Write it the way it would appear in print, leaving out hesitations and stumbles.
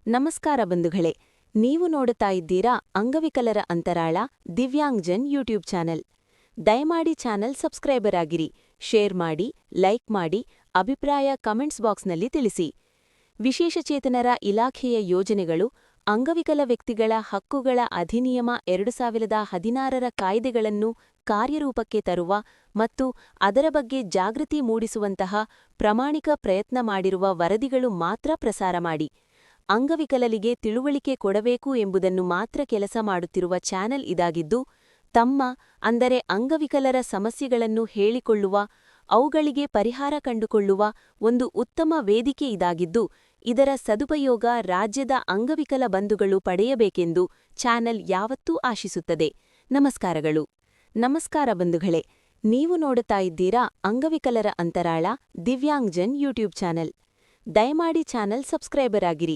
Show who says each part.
Speaker 1: ನಮಸ್ಕಾರ ಬಂಧುಗಳೇ, ನೀವು ನೋಡುತ್ತಾ ಇದ್ದೀರಾ ಅಂಗವಿಕಲರ ಅಂತರಾಳ ದಿವ್ಯಾಂಗ್ಜನ್ ಯೂಟ್ಯೂಬ್ ಚಾನೆಲ್. ದಯಮಾಡಿ ಚಾನೆಲ್ ಸಬ್ಸ್ಕ್ರೈಬರ್ ಆಗಿರಿ, ಶೇರ್ ಮಾಡಿ, ಲೈಕ್ ಮಾಡಿ, ಅಭಿಪ್ರಾಯ ಕಮೆಂಟ್ಸ್ ಬಾಕ್ಸ್ನಲ್ಲಿ ತಿಳಿಸಿ. ವಿಶೇಷಚೇತನರ ಇಲಾಖೆಯ ಯೋಜನೆಗಳು, ಅಂಗವಿಕಲ ವ್ಯಕ್ತಿಗಳ ಹಕ್ಕುಗಳ ಅಧಿನಿಯಮ 2016ರ ಕಾಯ್ದೆಗಳನ್ನು ಕಾರ್ಯರೂಪಕ್ಕೆ ತರುವ ಮತ್ತು ಅದರ ಬಗ್ಗೆ ಜಾಗೃತಿ ಮೂಡಿಸುವಂತಹ ಪ್ರಾಮಾಣಿಕ ಪ್ರಯತ್ನ ಮಾಡಿರುವ ವರದಿಗಳು ಮಾತ್ರ ಪ್ರಸಾರ ಮಾಡಿ. ಅಂಗವಿಕಲರಿಗೆ ತಿಳುವಳಿಕೆ ಕೊಡಬೇಕು ಎಂಬುದನ್ನು ಮಾತ್ರ ಕೆಲಸ ಮಾಡುತ್ತಿರುವ ಚಾನೆಲ್ ಇದಾಗಿದ್ದು, ತಮ್ಮ ಅಂದರೆ ಅಂಗವಿಕಲರ ಸಮಸ್ಯೆಗಳನ್ನು ಹೇಳಿಕೊಳ್ಳುವ, ಅವುಗಳಿಗೆ ಪರಿಹಾರ ಕಂಡುಕೊಳ್ಳುವ ಒಂದು ಉತ್ತಮ ವೇದಿಕೆ ಇದಾಗಿದ್ದು, ಇದರ ಸದುಪಯೋಗ ರಾಜ್ಯದ ಅಂಗವಿಕಲ ಬಂಧುಗಳು ಪಡೆಯಬೇಕೆಂದು ಚಾನೆಲ್ ಯಾವತ್ತೂ ಆಶಿಸುತ್ತದೆ. ನಮಸ್ಕಾರಗಳು. ನಮಸ್ಕಾರ ಬಂಧುಗಳೇ, ನೀವು ನೋಡುತ್ತಾ ಇದ್ದೀರಾ ಅಂಗವಿಕಲರ ಅಂತರಾಳ ದಿವ್ಯಾಂಗ್ಜನ್ ಯೂಟ್ಯೂಬ್ ಚಾನೆಲ್. ದಯಮಾಡಿ ಚಾನೆಲ್ ಸಬ್ಸ್ಕ್ರೈಬರ್ ಆಗಿರಿ,